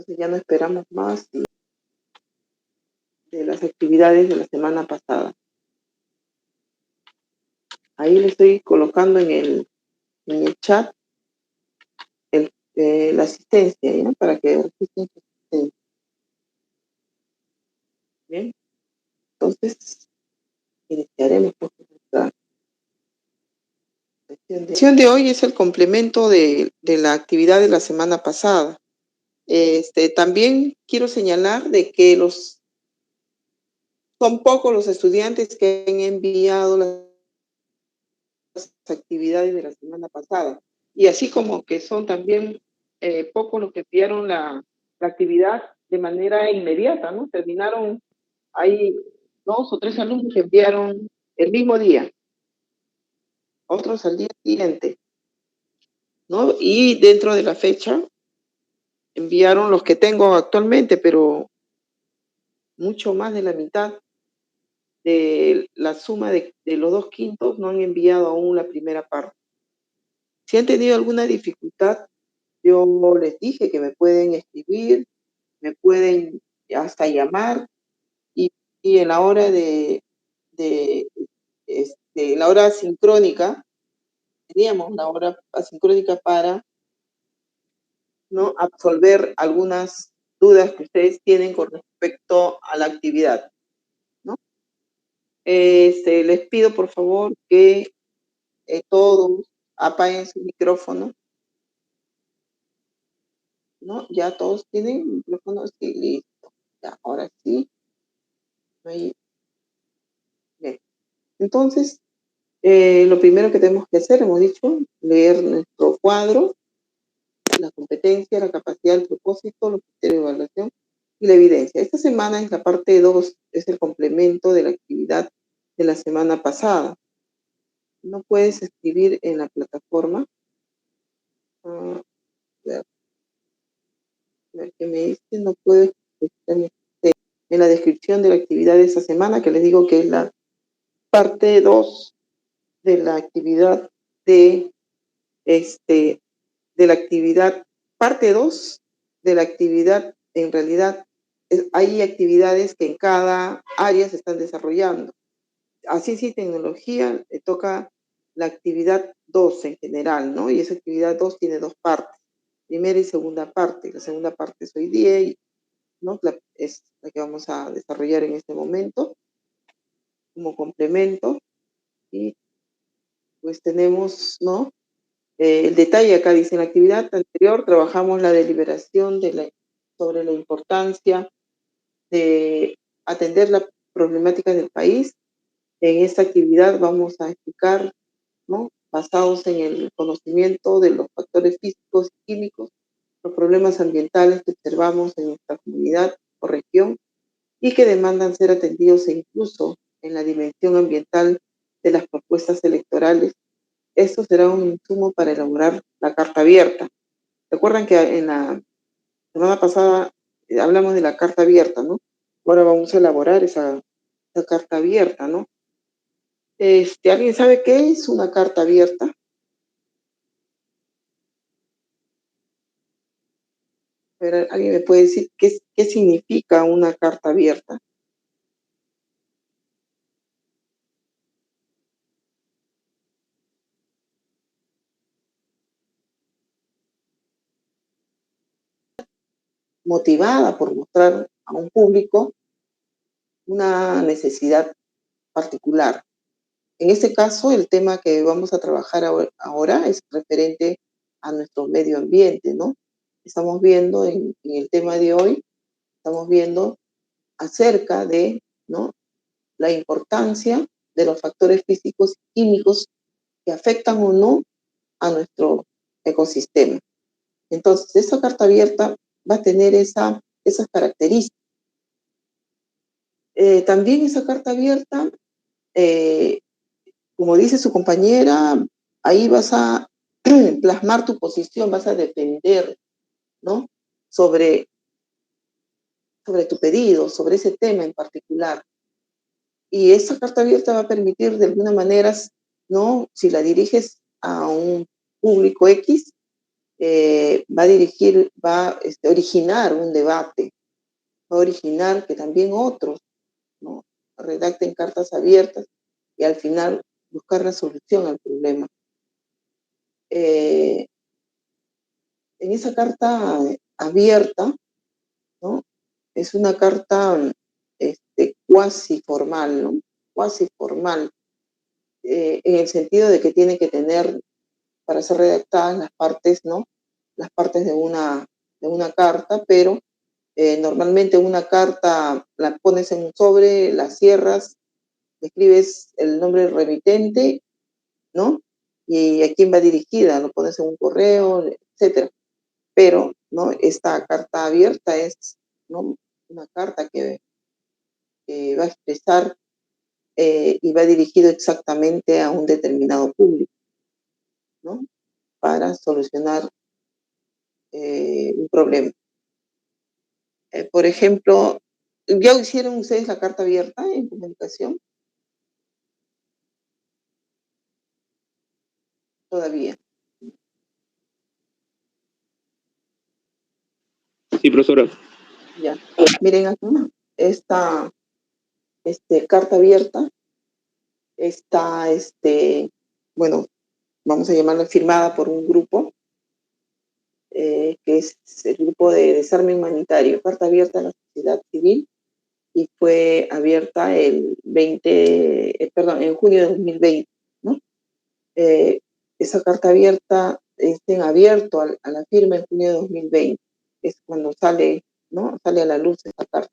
Entonces ya no esperamos más de las actividades de la semana pasada. Ahí le estoy colocando en el chat la asistencia, ¿ya? Para que registren su asistencia. Bien, entonces iniciaremos por nuestra sesión de hoy. Es el complemento de la actividad de la semana pasada. También quiero señalar de que son pocos los estudiantes que han enviado las actividades de la semana pasada. Y así como que son también pocos los que enviaron la actividad de manera inmediata, ¿no? Terminaron, hay 2 o 3 alumnos que enviaron el mismo día, otros al día siguiente, ¿no? Y dentro de la fecha enviaron los que tengo actualmente, pero mucho más de la mitad de la suma de los 2/5 no han enviado aún la primera parte. Si han tenido alguna dificultad, yo les dije que me pueden escribir, me pueden hasta llamar, y en la hora de la hora sincrónica, teníamos una hora asincrónica para, ¿no?, absolver algunas dudas que ustedes tienen con respecto a la actividad, ¿no? Les pido por favor que todos apaguen su micrófono, ¿no? Ya todos tienen micrófono, sí, listo. Ya, ahora sí. Ahí. Bien. Entonces, lo primero que tenemos que hacer, hemos dicho, leer nuestro cuadro, la competencia, la capacidad, el propósito, los criterios de evaluación y la evidencia. Esta semana es la parte 2, es el complemento de la actividad de la semana pasada. No puedes escribir en la plataforma. A ver qué me dice, no puedes escribir en la descripción de la actividad de esta semana, que les digo que es la parte 2 de la actividad de la actividad, parte 2 de la actividad. En realidad hay actividades que en cada área se están desarrollando. A ciencia y tecnología le toca la actividad 2 en general, ¿no? Y esa actividad 2 tiene 2 partes, primera y segunda parte. La segunda parte es hoy día, ¿no? Es la que vamos a desarrollar en este momento como complemento. Y pues tenemos, ¿no? El detalle acá dice: en la actividad anterior trabajamos la deliberación sobre la importancia de atender las problemáticas del país. En esta actividad vamos a explicar, ¿no?, basados en el conocimiento de los factores físicos y químicos, los problemas ambientales que observamos en nuestra comunidad o región y que demandan ser atendidos, e incluso en la dimensión ambiental de las propuestas electorales. Esto será un insumo para elaborar la carta abierta. Recuerdan que en la semana pasada hablamos de la carta abierta, ¿no? Ahora vamos a elaborar esa carta abierta, ¿no? ¿Alguien sabe qué es una carta abierta? Pero, ¿alguien me puede decir qué significa una carta abierta? Motivada por mostrar a un público una necesidad particular. En este caso, el tema que vamos a trabajar ahora es referente a nuestro medio ambiente, ¿no? Estamos viendo en el tema de hoy, estamos viendo acerca de, ¿no?, la importancia de los factores físicos y químicos que afectan o no a nuestro ecosistema. Entonces, esta carta abierta va a tener esas características. También esa carta abierta, como dice su compañera, ahí vas a plasmar tu posición, vas a defender, ¿no?, sobre tu pedido, sobre ese tema en particular. Y esa carta abierta va a permitir de alguna manera, ¿no?, si la diriges a un público X, va a originar un debate, va a originar que también otros, ¿no?, redacten cartas abiertas y al final buscar la solución al problema. En esa carta abierta, ¿no?, es una carta cuasi formal, ¿no? Cuasi formal, en el sentido de que tiene que tener, para ser redactadas, las partes, ¿no?, las partes de una carta, pero normalmente una carta la pones en un sobre, la cierras, escribes el nombre del remitente, ¿no?, y a quién va dirigida, lo pones en un correo, etcétera. Pero, ¿no?, esta carta abierta es, ¿no?, una carta que va a expresar y va dirigido exactamente a un determinado público, ¿no?, para solucionar un problema. Por ejemplo, ¿ya hicieron ustedes la carta abierta en comunicación? Todavía. Sí, profesora. Ya. Miren acá, esta carta abierta está, bueno, vamos a llamarla firmada por un grupo, que es el grupo de desarme humanitario, carta abierta a la sociedad civil, y fue abierta en junio de 2020, ¿no? Esa carta abierta está en abierto a la firma en junio de 2020, es cuando sale, ¿no?, sale a la luz esa carta.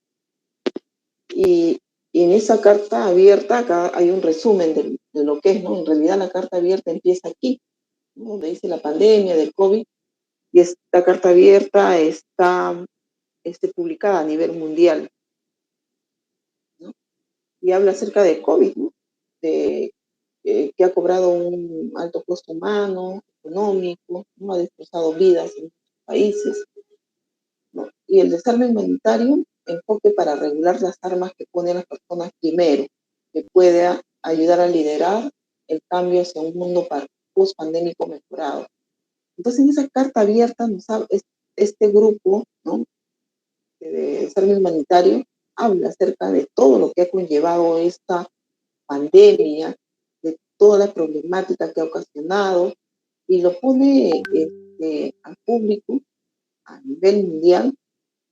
Y en esa carta abierta, acá hay un resumen de lo que es, ¿no? En realidad la carta abierta empieza aquí, ¿no?, donde dice la pandemia del COVID, y esta carta abierta está publicada a nivel mundial, ¿no? Y habla acerca de COVID, ¿no?, de que ha cobrado un alto costo humano, económico, ¿no?, ha destrozado vidas en muchos países, ¿no? Y el desarme humanitario, enfoque para regular las armas que ponen las personas primero, que pueda ayudar a liderar el cambio hacia un mundo post-pandémico mejorado. Entonces, en esa carta abierta, este grupo, ¿no?, de desarme humanitario habla acerca de todo lo que ha conllevado esta pandemia, de toda la problemática que ha ocasionado, y lo pone al público a nivel mundial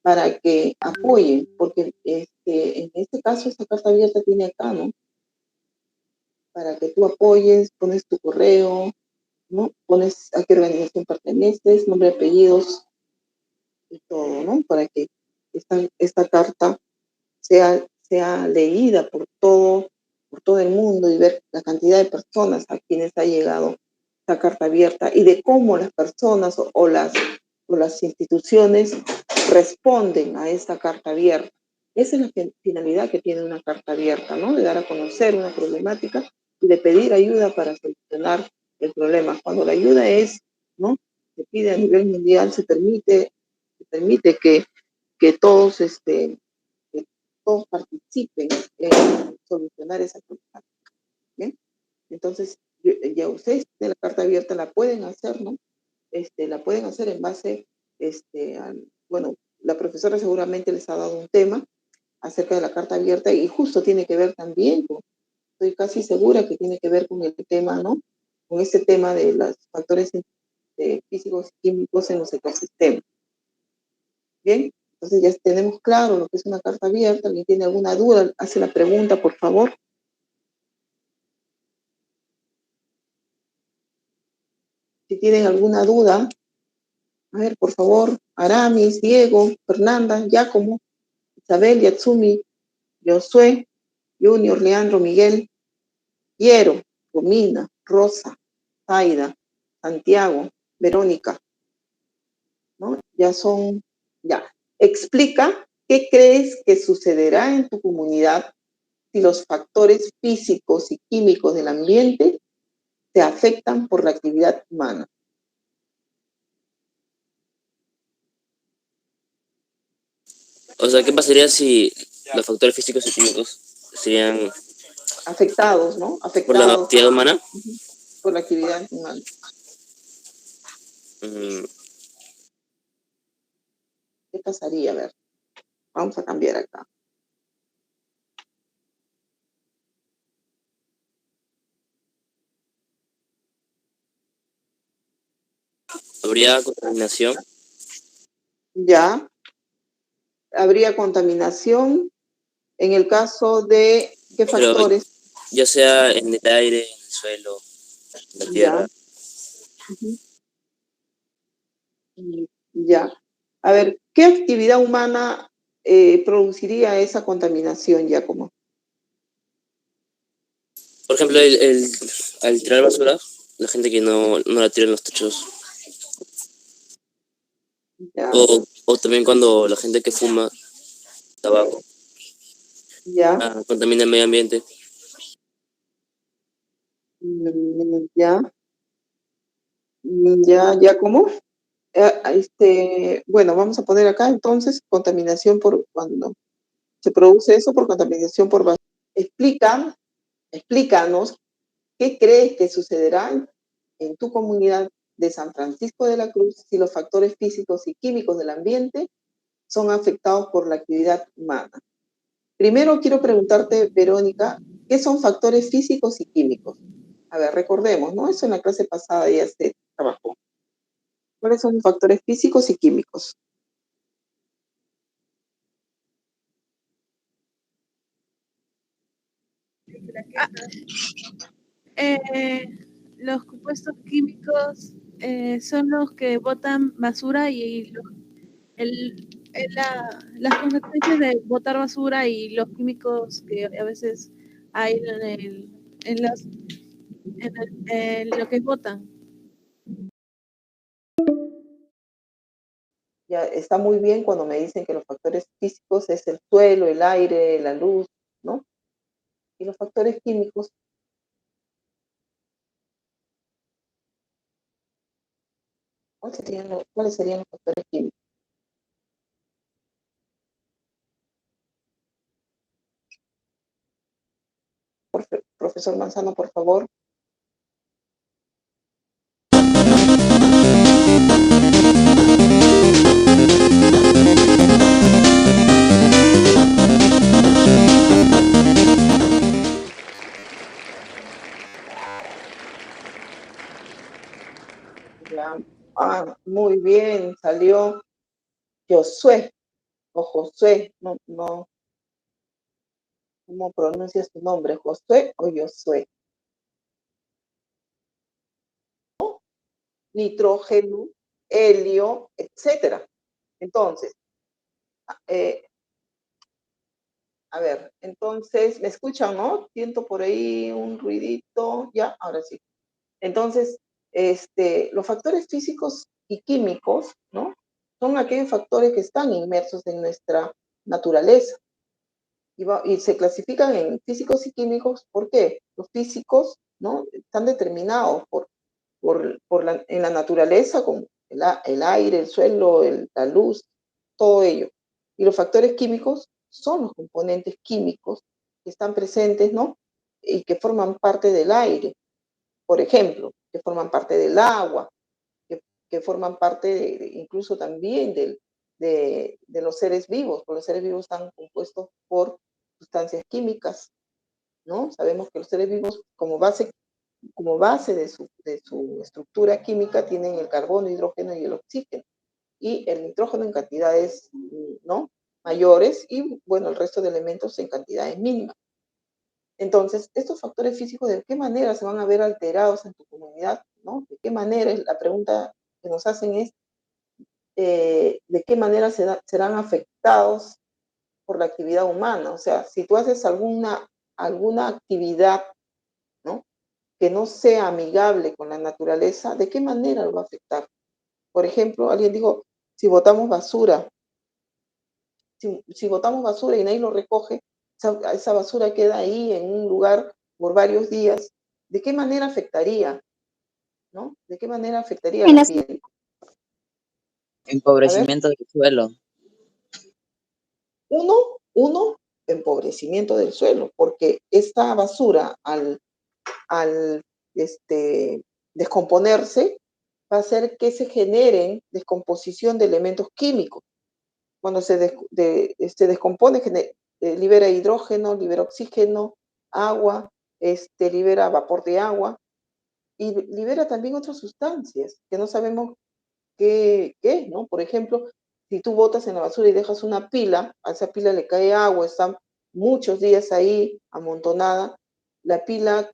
para que apoyen, porque en este caso esta carta abierta tiene acá, ¿no?, para que tú apoyes, pones tu correo, ¿no?, pones a qué organización perteneces, nombre, apellidos y todo, ¿no?, para que esta carta sea leída por todo el mundo y ver la cantidad de personas a quienes ha llegado esta carta abierta y de cómo las personas o las instituciones responden a esta carta abierta. Esa es la finalidad que tiene una carta abierta, ¿no?, de dar a conocer una problemática y de pedir ayuda para solucionar el problema. Cuando la ayuda es, ¿no?, se pide a nivel mundial, se permite que todos participen en solucionar esa problemática. ¿Bien? Entonces, ya ustedes de la carta abierta la pueden hacer, ¿no? La pueden hacer en base, bueno, la profesora seguramente les ha dado un tema acerca de la carta abierta y justo tiene que ver también estoy casi segura que tiene que ver con el tema, ¿no?, con ese tema de los factores físicos y químicos en los ecosistemas. Bien, entonces ya tenemos claro lo que es una carta abierta. ¿Alguien tiene alguna duda? Hace la pregunta, por favor. Si tienen alguna duda, a ver, por favor, Aramis, Diego, Fernanda, Giacomo, Isabel, Yatsumi, Josué, Junior, Leandro, Miguel, Piero, Romina, Rosa, Zaida, Santiago, Verónica, ¿no? Ya. Explica qué crees que sucederá en tu comunidad si los factores físicos y químicos del ambiente se afectan por la actividad humana. O sea, ¿qué pasaría si los factores físicos y químicos serían Afectados, ¿no? por la Afectados actividad humana? por la actividad humana. ¿Qué pasaría? A ver, vamos a cambiar acá. ¿Habría contaminación? Ya, habría contaminación en el caso de qué Pero factores. ya sea en el aire, en el suelo, en la Ya. tierra. Ujú. Ya. A ver, ¿qué actividad humana produciría esa contaminación, Giacomo? Por ejemplo, al tirar basura, la gente que no la tira en los techos. Ya, O también cuando la gente que fuma tabaco ya, contamina el medio ambiente. ya, ya, Giacomo. Bueno, vamos a poner acá entonces contaminación por cuando se produce eso por contaminación por basura. Explícanos qué crees que sucederá en tu comunidad de San Francisco de la Cruz si los factores físicos y químicos del ambiente son afectados por la actividad humana. Primero quiero preguntarte, Verónica, ¿qué son factores físicos y químicos? A ver, recordemos, ¿no? Eso en la clase pasada ya se trabajó. ¿Cuáles son los factores físicos y químicos? Los compuestos químicos son los que botan basura y las consecuencias de botar basura y los químicos que a veces hay en lo que botan. Ya está muy bien cuando me dicen que los factores físicos es el suelo, el aire, la luz, ¿no? Y los factores químicos, ¿cuáles serían los factores químicos? Profesor Manzano, por favor. Ya. Muy bien, salió Josué o Josué, no, no, ¿cómo pronuncias tu nombre? ¿Josué o Josué? Nitrógeno, helio, etcétera. Entonces, eh, a ver, entonces, ¿me escuchan, no? Siento por ahí un ruidito, ya, ahora sí. Entonces, los factores físicos y químicos, ¿no? Son aquellos factores que están inmersos en nuestra naturaleza y se clasifican en físicos y químicos. ¿Por qué? Los físicos, ¿no? Están determinados en la naturaleza, como el aire, el suelo, la luz, todo ello. Y los factores químicos son los componentes químicos que están presentes, ¿no? Y que forman parte del aire, por ejemplo, que forman parte del agua, que forman parte incluso también de los seres vivos, porque los seres vivos están compuestos por sustancias químicas, ¿no? Sabemos que los seres vivos como base de su estructura química tienen el carbono, hidrógeno y el oxígeno, y el nitrógeno en cantidades, ¿no? mayores y, bueno, el resto de elementos en cantidades mínimas. Entonces, estos factores físicos, ¿de qué manera se van a ver alterados en tu comunidad? ¿No? ¿De qué manera? La pregunta que nos hacen es, ¿de qué manera serán afectados por la actividad humana? O sea, si tú haces alguna actividad, ¿no? que no sea amigable con la naturaleza, ¿de qué manera lo va a afectar? Por ejemplo, alguien dijo, si botamos basura, si botamos basura y nadie lo recoge, esa basura queda ahí en un lugar por varios días, ¿de qué manera afectaría? ¿No? ¿De qué manera afectaría al ambiente? A ver, Empobrecimiento del suelo. uno, empobrecimiento del suelo, porque esta basura al descomponerse va a hacer que se generen descomposición de elementos químicos. cuando se descompone, libera hidrógeno, libera oxígeno, agua, libera vapor de agua y libera también otras sustancias que no sabemos qué es, ¿no? Por ejemplo, si tú botas en la basura y dejas una pila, a esa pila le cae agua, está muchos días ahí amontonada, la pila,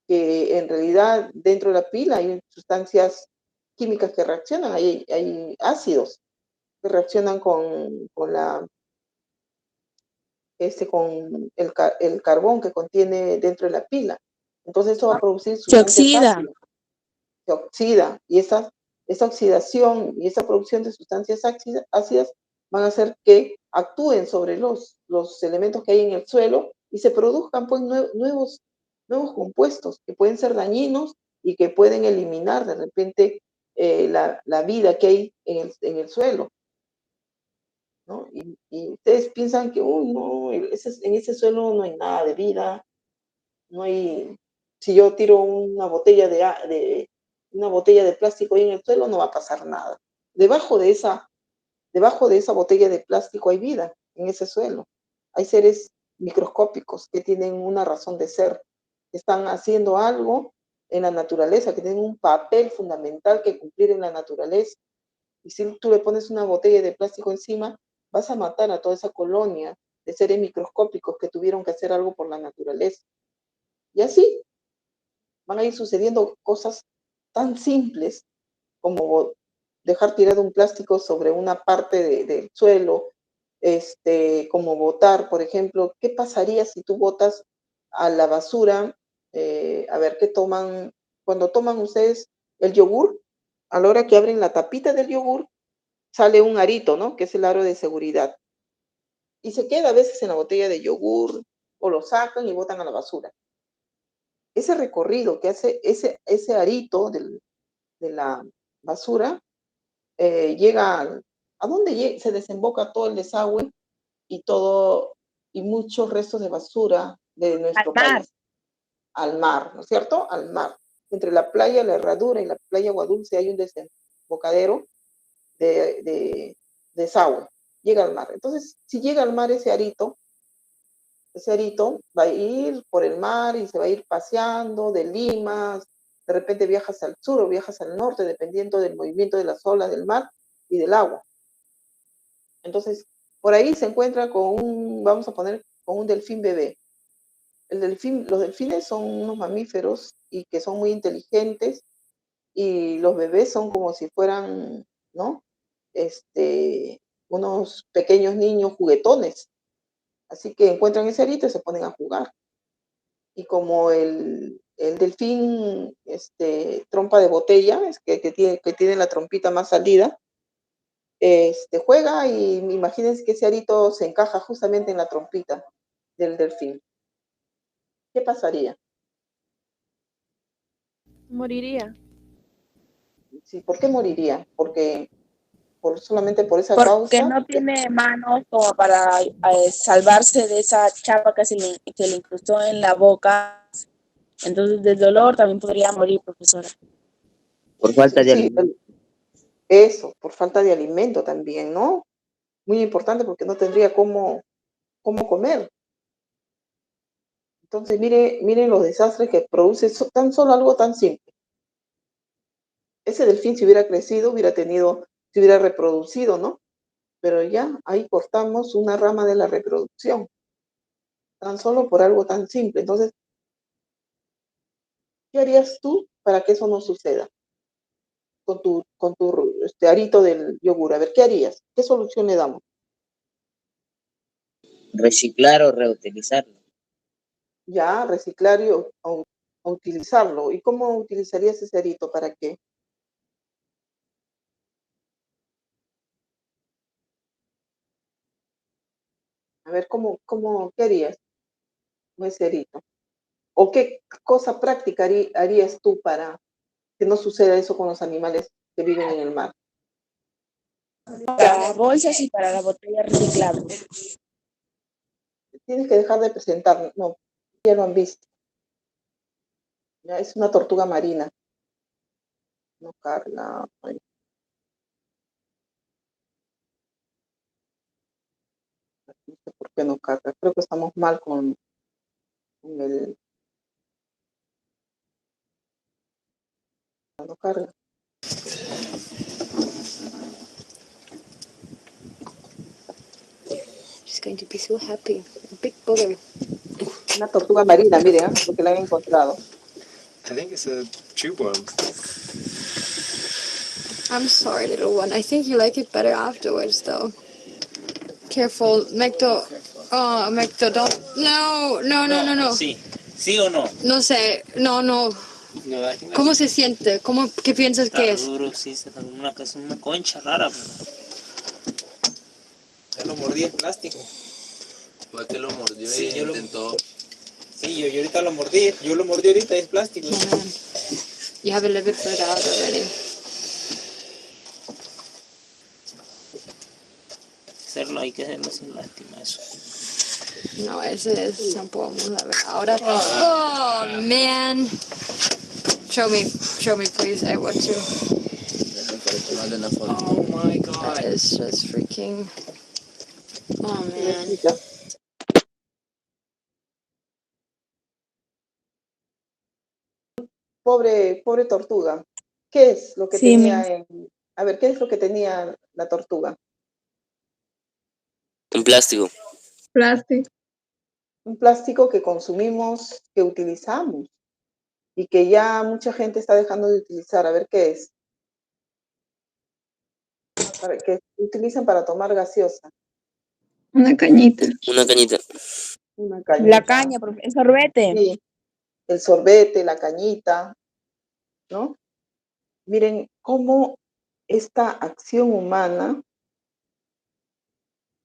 que en realidad dentro de la pila hay sustancias químicas que reaccionan, hay ácidos que reaccionan con el carbón que contiene dentro de la pila. Entonces eso va a producir Se sustancias oxida. ácidas, se oxida, y esa oxidación y esa producción de sustancias ácidas van a hacer que actúen sobre los elementos que hay en el suelo y se produzcan pues nuevos compuestos que pueden ser dañinos y que pueden eliminar de repente la vida que hay en el suelo, ¿no? Y ustedes piensan que, no, en ese suelo no hay nada de vida, no hay, si yo tiro una botella de plástico ahí en el suelo, no va a pasar nada. Debajo de esa botella de plástico hay vida en ese suelo. Hay seres microscópicos que tienen una razón de ser, que están haciendo algo en la naturaleza, que tienen un papel fundamental que cumplir en la naturaleza. Y si tú le pones una botella de plástico encima, vas a matar a toda esa colonia de seres microscópicos que tuvieron que hacer algo por la naturaleza. Y así van a ir sucediendo cosas tan simples como dejar tirado un plástico sobre una parte del suelo, como botar, por ejemplo, ¿qué pasaría si tú botas a la basura? A ver, ¿qué toman? Cuando toman ustedes el yogur, a la hora que abren la tapita del yogur, sale un arito, ¿no? Que es el aro de seguridad. Y se queda a veces en la botella de yogur, o lo sacan y botan a la basura. Ese recorrido que hace ese arito de la basura, llega a donde se desemboca todo el desagüe y muchos restos de basura de nuestro país, al mar, ¿no es cierto? Al mar. Entre la playa La Herradura y la playa Agua Dulce hay un desembocadero de desagüe, llega al mar. Entonces, si llega al mar ese arito va a ir por el mar y se va a ir paseando de Lima, de repente viajas al sur o viajas al norte, dependiendo del movimiento de las olas del mar y del agua. Entonces, por ahí se encuentra vamos a poner, con un delfín bebé. Los delfines son unos mamíferos y que son muy inteligentes, y los bebés son como si fueran, ¿no? Unos pequeños niños juguetones. Así que encuentran ese arito y se ponen a jugar. Y como el delfín, trompa de botella, que tiene la trompita más salida, juega, y imagínense que ese arito se encaja justamente en la trompita del delfín. ¿Qué pasaría? Moriría. Sí, ¿por qué moriría? Porque solamente por esa Porque causa. no tiene manos como para salvarse de esa chapa que le incrustó en la boca. Entonces, del dolor también podría morir, profesora. Por falta de Sí, alimento. eso, por falta de alimento también, ¿no? Muy importante, porque no tendría cómo comer. Entonces, miren los desastres que produce tan solo algo tan simple. Ese delfín, si hubiera crecido, se hubiera reproducido, ¿no? Pero ya ahí cortamos una rama de la reproducción, tan solo por algo tan simple. Entonces, ¿qué harías tú para que eso no suceda con tu arito del yogur? A ver, ¿qué harías? ¿Qué solución le damos? Reciclar o reutilizarlo. Ya, reciclar o utilizarlo. ¿Y cómo utilizarías ese arito? ¿Para qué? A ver, ¿qué harías con ese arito? ¿O qué cosa práctica harías tú para que no suceda eso con los animales que viven en el mar? Para las bolsas y para las botellas reciclables. Tienes que dejar de presentar, no, ya lo han visto. Ya es una tortuga marina. No, Carla. No sé por qué no carga. Creo que estamos mal con el... No carga. She's going to be so happy. A big booger. Una tortuga marina, miren, lo que la han encontrado. I think it's a tube worm. I'm sorry, little one. I think you like it better afterwards, though. Careful, Mecto. Oh, Mecto, don't. No, no, no, no, no. Sí. ¿Sí o no? No sé, no, no. No, I think ¿Cómo se siente? ¿Qué piensas que es? Duro, sí, es una concha rara. Ya lo mordí, es plástico. Fue que lo mordió Sí, y yo lo- intentó. Sí, yo ahorita lo mordí. Yo lo mordí ahorita y es plástico. You have a little bit further out already. Hay que hacerlo sin lástima, eso. No, ese es tampoco. Vamos a ver. Ahora. Oh, man. Show me, please. I want to. Para tomarle una foto. Oh my god. That is just freaking. Oh, man. Pobre tortuga. ¿Qué es lo que Sí, tenía en... A ver, ¿qué es lo que tenía la tortuga? Un plástico. Plástico. Un plástico que consumimos, que utilizamos y que ya mucha gente está dejando de utilizar. A ver qué es. Que utilizan para tomar gaseosa. Una cañita. Una cañita. Una cañita. La caña, el sorbete. Sí, el sorbete, la cañita, ¿no? Miren cómo esta acción humana,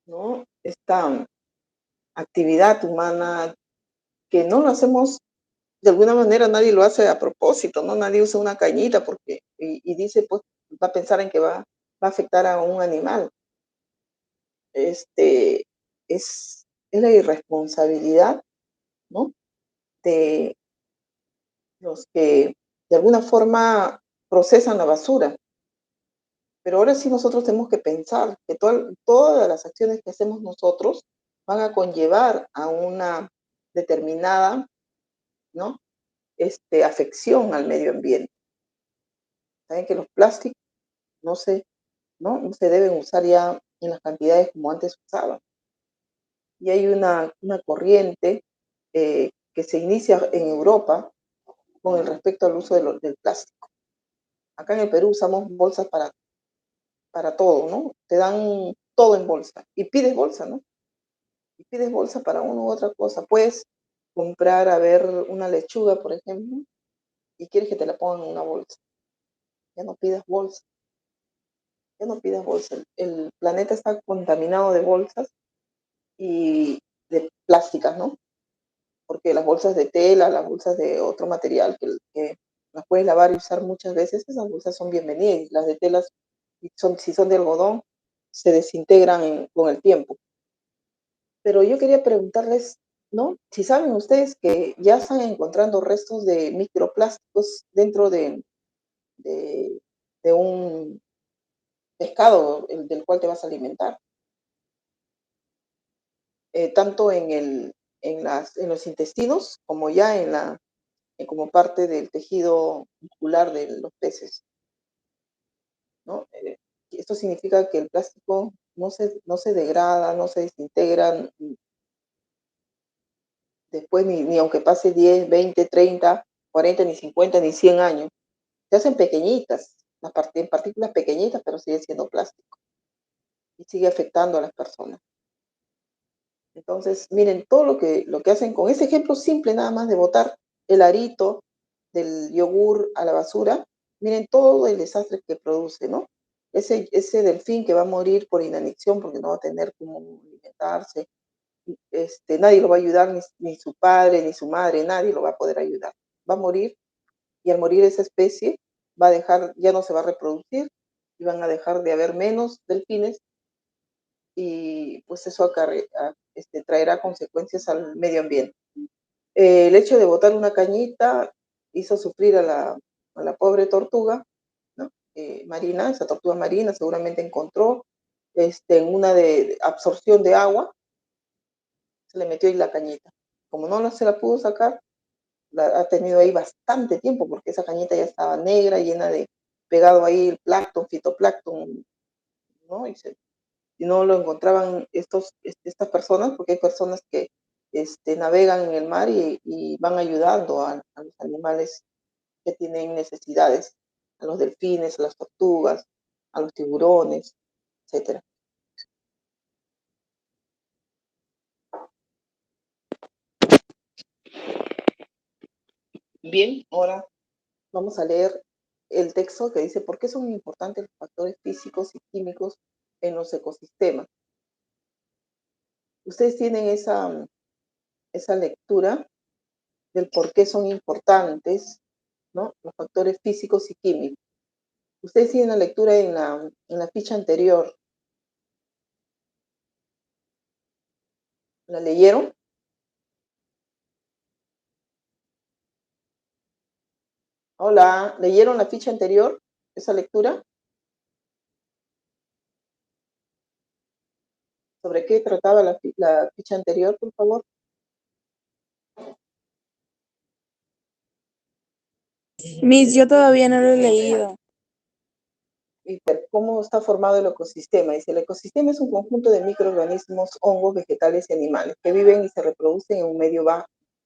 ¿no? Esta actividad humana que no lo hacemos de alguna manera, nadie lo hace a propósito, ¿no? Nadie usa una cañita porque y dice, pues va a pensar en que va a afectar a un animal. Es la irresponsabilidad, ¿no? De los que de alguna forma procesan la basura. Pero ahora sí nosotros tenemos que pensar que todas las acciones que hacemos nosotros van a conllevar a una determinada, ¿no? Afección al medio ambiente. Saben que los plásticos no se deben usar ya en las cantidades como antes usaban. Y hay una corriente que se inicia en Europa con el respecto al uso del plástico. Acá en el Perú usamos bolsas para todo, ¿no? Te dan todo en bolsa y pides bolsa, ¿no? Y pides bolsa para una u otra cosa. Puedes comprar, a ver, una lechuga, por ejemplo, y quieres que te la pongan en una bolsa. Ya no pidas bolsa. Ya no pidas bolsa. El planeta está contaminado de bolsas y de plásticas, ¿no? Porque las bolsas de tela, las bolsas de otro material que las puedes lavar y usar muchas veces, esas bolsas son bienvenidas. Y las de telas, si son de algodón, se desintegran con el tiempo. Pero yo quería preguntarles, ¿no? Si saben ustedes que ya están encontrando restos de microplásticos dentro de un pescado del cual te vas a alimentar. Tanto en los intestinos como ya como parte del tejido muscular de los peces, ¿no? Esto significa que el plástico no se degrada, no se desintegra después ni aunque pase 10, 20, 30, 40, ni 50, ni 100 años. Se hacen pequeñitas, en partículas pequeñitas, pero sigue siendo plástico y sigue afectando a las personas. Entonces, miren todo lo que hacen con ese ejemplo simple nada más de botar el arito del yogur a la basura. Miren todo el desastre que produce, ¿no? Ese delfín que va a morir por inanición porque no va a tener cómo alimentarse. Nadie lo va a ayudar, ni su padre, ni su madre, nadie lo va a poder ayudar. Va a morir y al morir esa especie ya no se va a reproducir y van a dejar de haber menos delfines y pues eso traerá consecuencias al medio ambiente. El hecho de botar una cañita hizo sufrir a la pobre tortuga, ¿no? Marina, esa tortuga marina seguramente encontró en una de absorción de agua, se le metió ahí la cañita. Como no se la pudo sacar, ha tenido ahí bastante tiempo, porque esa cañita ya estaba negra, llena de, pegado ahí el plancton, fitoplancton, ¿no? Y no lo encontraban estas personas, porque hay personas que navegan en el mar y van ayudando a los animales que tienen necesidades, a los delfines, a las tortugas, a los tiburones, etcétera. Bien, ahora vamos a leer el texto que dice ¿por qué son importantes los factores físicos y químicos en los ecosistemas? Ustedes tienen esa lectura del por qué son importantes, ¿no?, los factores físicos y químicos. Ustedes tienen la lectura en la ficha anterior. ¿La leyeron? Hola, ¿leyeron la ficha anterior, esa lectura? ¿Sobre qué trataba la ficha anterior, por favor? Miss, yo todavía no lo he leído. Y ¿cómo está formado el ecosistema? Dice, el ecosistema es un conjunto de microorganismos, hongos, vegetales y animales que viven y se reproducen en un medio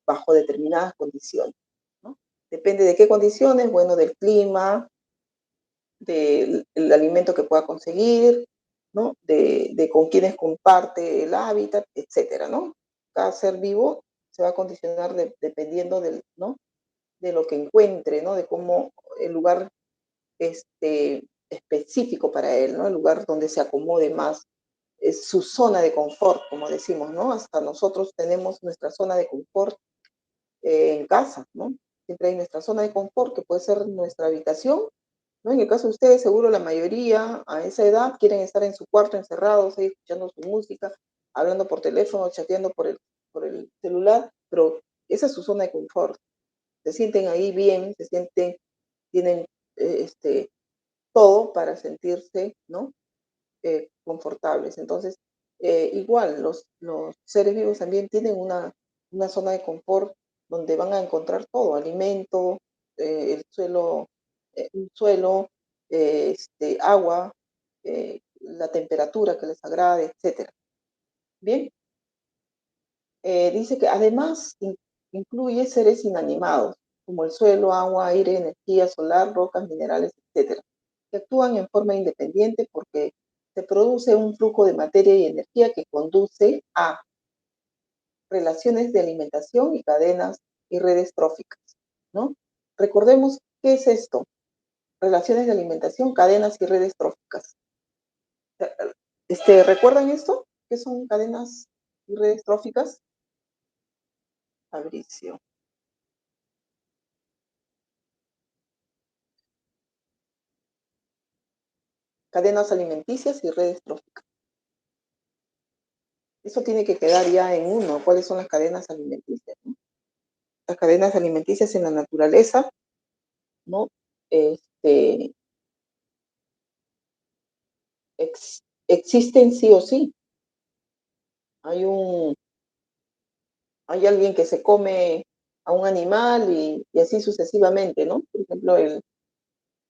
bajo determinadas condiciones, ¿no? Depende de qué condiciones, bueno, del clima, del alimento que pueda conseguir, ¿no?, de con quienes comparte el hábitat, etcétera, ¿no? Cada ser vivo se va a condicionar dependiendo ¿no?, de lo que encuentre, ¿no?, de cómo el lugar específico para él, ¿no?, el lugar donde se acomode más, es su zona de confort, como decimos, ¿no? Hasta nosotros tenemos nuestra zona de confort en casa, ¿no? Siempre hay nuestra zona de confort, que puede ser nuestra habitación, ¿no? En el caso de ustedes, seguro la mayoría a esa edad quieren estar en su cuarto encerrados, ahí escuchando su música, hablando por teléfono, chateando por el celular, pero esa es su zona de confort. Se sienten ahí bien, tienen todo para sentirse, ¿no?, confortables. Entonces, igual, los seres vivos también tienen una zona de confort donde van a encontrar todo, alimento, el suelo, un suelo, agua, la temperatura que les agrade, etc. Bien, dice que además incluye seres inanimados, como el suelo, agua, aire, energía solar, rocas, minerales, etc., que actúan en forma independiente porque se produce un flujo de materia y energía que conduce a relaciones de alimentación y cadenas y redes tróficas, ¿no? Recordemos, ¿qué es esto? Relaciones de alimentación, cadenas y redes tróficas. ¿Recuerdan esto? ¿Qué son cadenas y redes tróficas? Fabricio. Cadenas alimenticias y redes tróficas. Eso tiene que quedar ya en uno. ¿Cuáles son las cadenas alimenticias, ¿no? Las cadenas alimenticias en la naturaleza, ¿no? Existen sí o sí. Hay alguien que se come a un animal y así sucesivamente, ¿no? Por ejemplo, La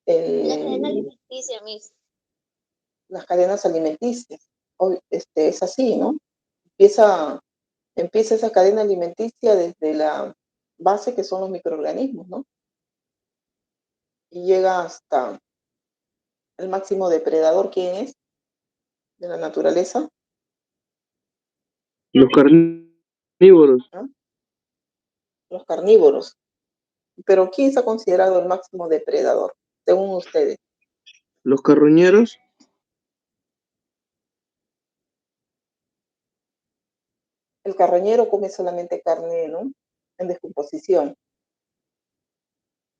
cadena alimenticia, Miss. las cadenas alimenticias. Es así, ¿no? Empieza esa cadena alimenticia desde la base, que son los microorganismos, ¿no? Y llega hasta el máximo depredador. ¿Quién es? De la naturaleza. Los carnívoros. ¿No? Los carnívoros. Pero ¿quién está considerado el máximo depredador, según ustedes? Los carroñeros. El carroñero come solamente carne, ¿no?, en descomposición.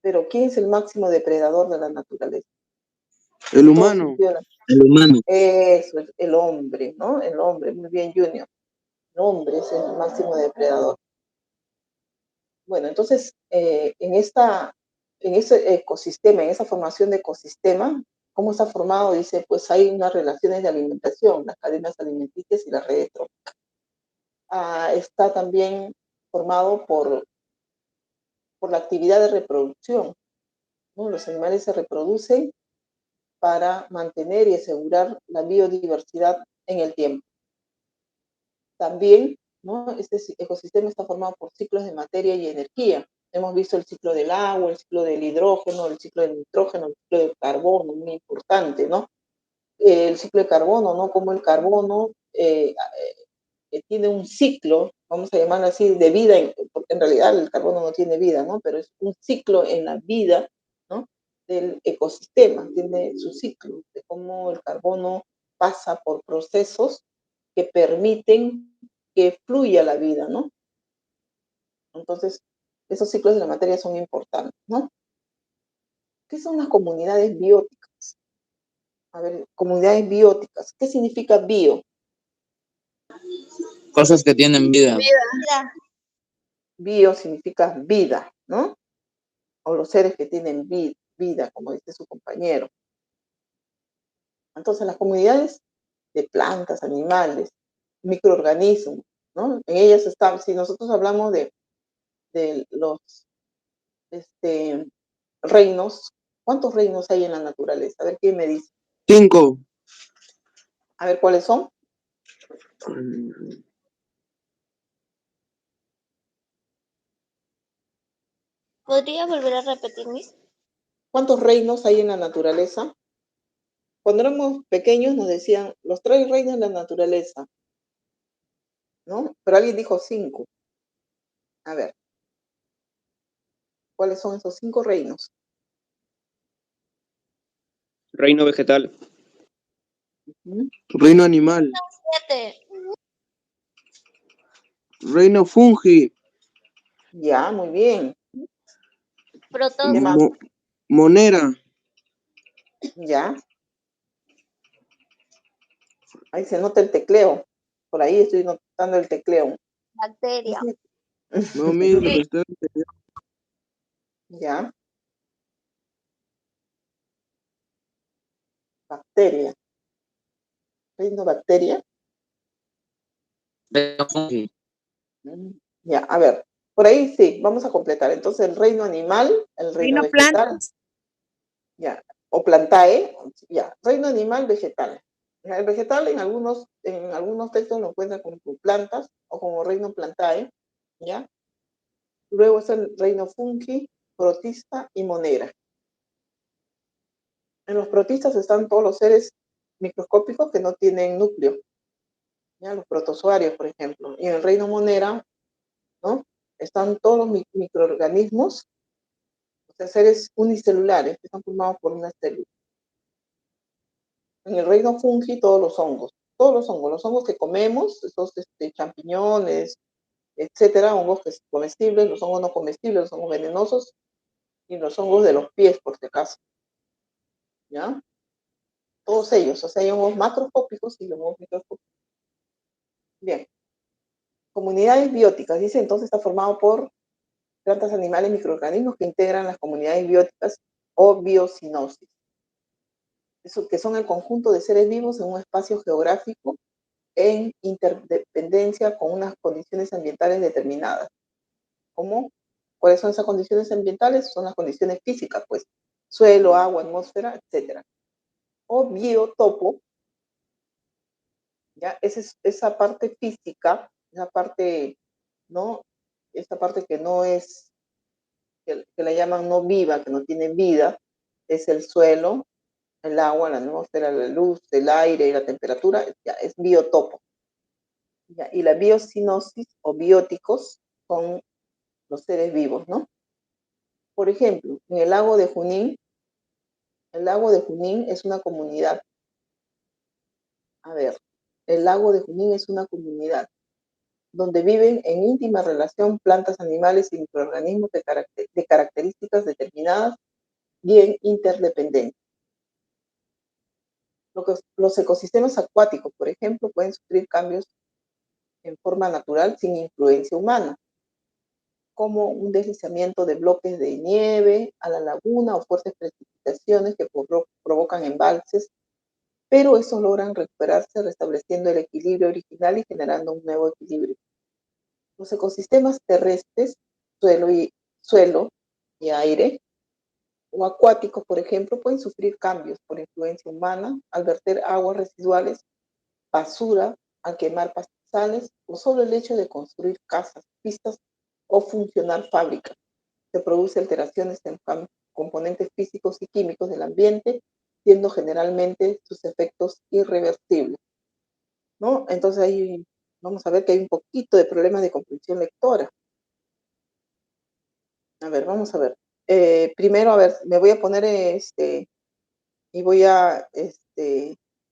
Pero ¿quién es el máximo depredador de la naturaleza? El humano. El humano. Eso es el hombre, ¿no? El hombre, muy bien, Junior. El hombre es el máximo depredador. Bueno, entonces, en ese ecosistema, en esa formación de ecosistema, ¿cómo está formado? Dice, pues hay unas relaciones de alimentación, las cadenas alimenticias y las redes tróficas. está también formado por la actividad de reproducción, ¿no? Los animales se reproducen para mantener y asegurar la biodiversidad en el tiempo. También, ¿no? Este ecosistema está formado por ciclos de materia y energía. Hemos visto el ciclo del agua, el ciclo del hidrógeno, el ciclo del nitrógeno, el ciclo del carbono, muy importante, ¿no? El ciclo de carbono, ¿no? Como el carbono tiene un ciclo, vamos a llamarlo así, de vida, porque en realidad el carbono no tiene vida, ¿no? Pero es un ciclo en la vida, ¿no? Del ecosistema, tiene su ciclo, de cómo el carbono pasa por procesos que permiten que fluya la vida, ¿no? Entonces, esos ciclos de la materia son importantes, ¿no? ¿Qué son las comunidades bióticas? A ver, comunidades bióticas. ¿Qué significa bio? Cosas que tienen vida. Vida. Bio significa vida, ¿no? O los seres que tienen vida, como dice su compañero. Entonces, las comunidades de plantas, animales, microorganismos, ¿no? En ellas está, si nosotros hablamos de los reinos, ¿cuántos reinos hay en la naturaleza? A ver, ¿quién me dice? 5. A ver, ¿cuáles son? ¿Podría volver a repetir, Miss? ¿Cuántos reinos hay en la naturaleza? Cuando éramos pequeños nos decían los 3 reinos de la naturaleza, ¿no? Pero alguien dijo 5. A ver, ¿cuáles son esos 5 reinos? Reino vegetal. Reino animal. 7. Reino fungi. Ya, muy bien. Protozoo. Monera. Ya. Ahí se nota el tecleo. Por ahí estoy notando el tecleo. Bacteria. No, mire lo que está. Ya. Bacteria. Reino bacteria. Ya, a ver. Por ahí sí, vamos a completar. Entonces, el reino animal, el reino vegetal. Plantas. Ya. O plantae. Ya. Reino animal, vegetal. El vegetal en algunos textos lo encuentran como plantas o como reino plantae. ¿Ya? Luego es el reino fungi, protista y monera. En los protistas están todos los seres microscópicos que no tienen núcleo, ¿ya? Los protozoarios, por ejemplo. Y en el reino monera, ¿no? Están todos los microorganismos, o sea, seres unicelulares que están formados por una célula. En el reino fungi, todos los hongos que comemos, esos champiñones, etcétera, hongos comestibles, los hongos no comestibles, los hongos venenosos y los hongos de los pies, por si acaso. ¿Ya? Todos ellos, o sea, hay hongos macroscópicos y hongos microscópicos. Bien. Comunidades bióticas, dice, entonces está formado por plantas, animales, microorganismos que integran las comunidades bióticas o biocinosis. Eso, que son el conjunto de seres vivos en un espacio geográfico en interdependencia con unas condiciones ambientales determinadas. ¿Cómo? ¿Cuáles son esas condiciones ambientales? Son las condiciones físicas, pues, suelo, agua, atmósfera, etc. O biotopo, ¿ya? Esa parte física, esa parte, ¿no? Esta parte que no es, que la llaman no viva, que no tiene vida, es el suelo, el agua, la atmósfera, la luz, el aire y la temperatura, ya, es biotopo. ¿Ya? Y la biocinosis o bióticos son los seres vivos, ¿no? Por ejemplo, en el lago de Junín es una comunidad. A ver, el lago de Junín es una comunidad donde viven en íntima relación plantas, animales y microorganismos de características determinadas y en interdependencia. Los ecosistemas acuáticos, por ejemplo, pueden sufrir cambios en forma natural sin influencia humana, como un deslizamiento de bloques de nieve a la laguna o fuertes precipitaciones que provocan embalses, pero estos logran recuperarse restableciendo el equilibrio original y generando un nuevo equilibrio. Los ecosistemas terrestres, suelo y aire, o acuáticos, por ejemplo, pueden sufrir cambios por influencia humana al verter aguas residuales, basura, al quemar pastizales o solo el hecho de construir casas, pistas o funcionar fábricas. Se producen alteraciones en componentes físicos y químicos del ambiente, siendo generalmente sus efectos irreversibles, ¿no? Entonces ahí vamos a ver que hay un poquito de problemas de comprensión lectora. A ver, vamos a ver. Primero, a ver, me voy a poner y voy a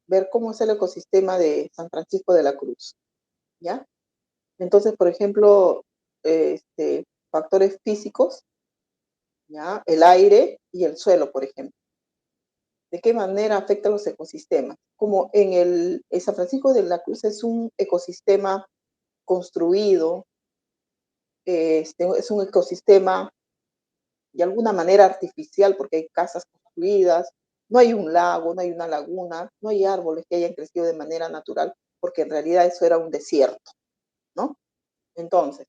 ver cómo es el ecosistema de San Francisco de la Cruz, ¿ya? Entonces, por ejemplo, factores físicos, ¿ya? El aire y el suelo, por ejemplo. ¿De qué manera afectan los ecosistemas? Como en el San Francisco de la Cruz es un ecosistema construido, es un ecosistema de alguna manera artificial porque hay casas construidas, no hay un lago, no hay una laguna, no hay árboles que hayan crecido de manera natural, porque en realidad eso era un desierto, ¿no? Entonces,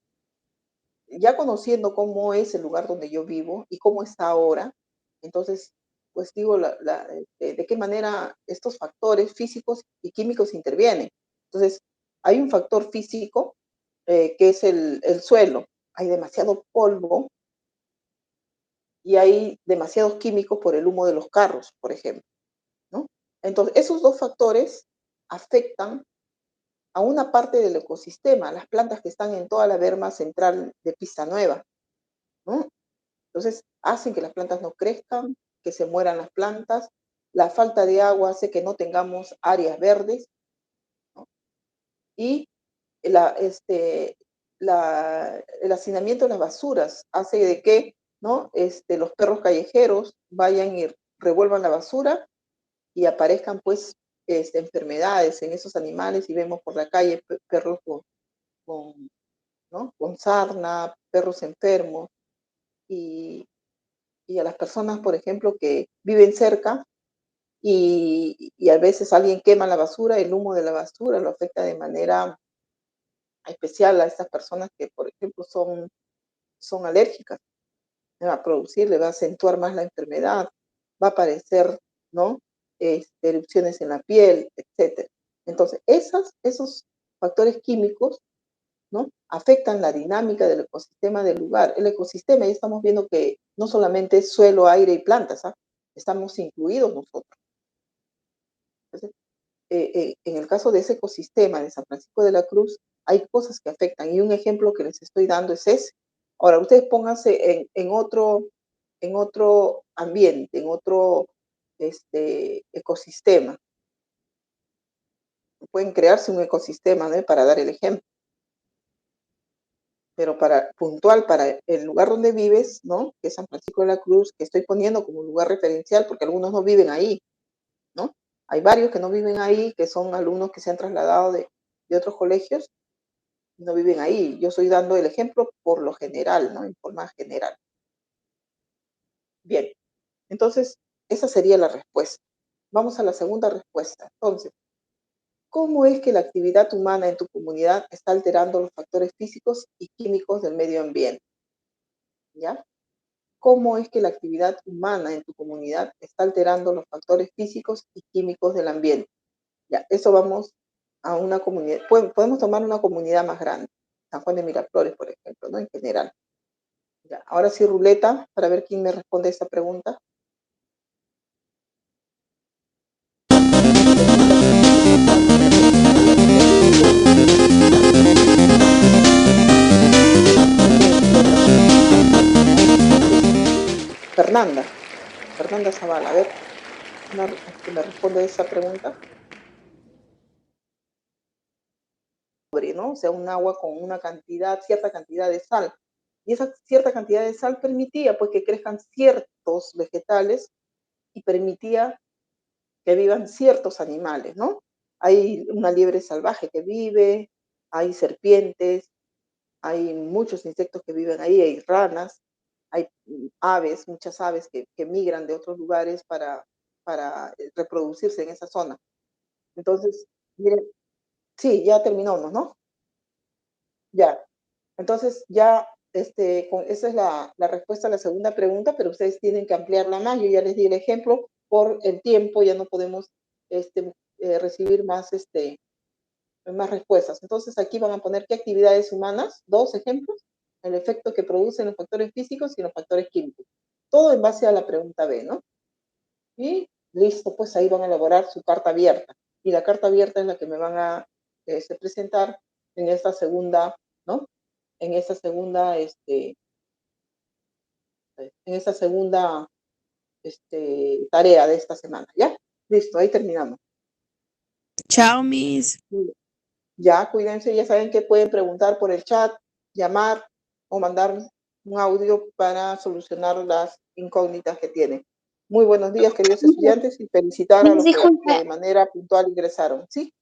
ya conociendo cómo es el lugar donde yo vivo y cómo está ahora, entonces, pues digo, de qué manera estos factores físicos y químicos intervienen. Entonces, hay un factor físico que es el suelo. Hay demasiado polvo y hay demasiados químicos por el humo de los carros, por ejemplo, ¿no? Entonces, esos dos factores afectan a una parte del ecosistema, las plantas que están en toda la berma central de Pista Nueva, ¿no? Entonces, hacen que las plantas no crezcan, que se mueran las plantas. La falta de agua hace que no tengamos áreas verdes, ¿no? Y el hacinamiento de las basuras hace de que, ¿no? Los perros callejeros vayan y revuelvan la basura y aparezcan pues enfermedades en esos animales y vemos por la calle perros ¿no? con sarna, perros enfermos y a las personas, por ejemplo, que viven cerca y a veces alguien quema la basura, el humo de la basura lo afecta de manera especial a estas personas que, por ejemplo, son alérgicas. Va a producir, le va a acentuar más la enfermedad, va a aparecer, ¿no? Erupciones en la piel, etc. Entonces, esos factores químicos, ¿no? Afectan la dinámica del ecosistema del lugar. El ecosistema, ya estamos viendo que no solamente es suelo, aire y plantas, ¿ah? Estamos incluidos nosotros. Entonces, en el caso de ese ecosistema de San Francisco de la Cruz, hay cosas que afectan y un ejemplo que les estoy dando es ese. Ahora, ustedes pónganse en otro ambiente, en otro ecosistema. Pueden crearse un ecosistema, ¿no? Para dar el ejemplo. Pero puntual para el lugar donde vives, ¿no? Que es San Francisco de la Cruz, que estoy poniendo como lugar referencial porque algunos no viven ahí, ¿no? Hay varios que no viven ahí, que son alumnos que se han trasladado de otros colegios, no viven ahí. Yo estoy dando el ejemplo por lo general, ¿no? En forma general. Bien, entonces esa sería la respuesta. Vamos a la segunda respuesta. Entonces, ¿cómo es que la actividad humana en tu comunidad está alterando los factores físicos y químicos del medio ambiente? ¿Ya? ¿Cómo es que la actividad humana en tu comunidad está alterando los factores físicos y químicos del ambiente? Ya, eso vamos a una comunidad. Podemos tomar una comunidad más grande, San Juan de Miraflores, por ejemplo, ¿no? En general. Ya, ahora sí, ruleta, para ver quién me responde a esta pregunta. Fernanda Zavala, a ver, que me responde a esa pregunta. ¿No? O sea, un agua con una cierta cantidad de sal. Y esa cierta cantidad de sal permitía pues que crezcan ciertos vegetales y permitía que vivan ciertos animales, ¿no? Hay una liebre salvaje que vive, hay serpientes, hay muchos insectos que viven ahí, hay ranas, hay aves, muchas aves que migran de otros lugares para reproducirse en esa zona. Entonces, miren, sí, ya terminamos, ¿no? Ya. Entonces ya, esa es la respuesta a la segunda pregunta, pero ustedes tienen que ampliarla más. Yo ya les di el ejemplo, por el tiempo ya no podemos recibir más respuestas. Entonces aquí van a poner qué actividades humanas, 2 ejemplos, el efecto que producen los factores físicos y los factores químicos. Todo en base a la pregunta B, ¿no? Y listo, pues ahí van a elaborar su carta abierta. Y la carta abierta es la que me van a presentar en esta segunda, ¿no? En esta segunda, tarea de esta semana, ¿ya? Listo, ahí terminamos. Chao, Miss. Ya, cuídense, ya saben que pueden preguntar por el chat, llamar o mandar un audio para solucionar las incógnitas que tienen. Muy buenos días, queridos estudiantes, y felicitar a los que de manera puntual ingresaron, ¿sí?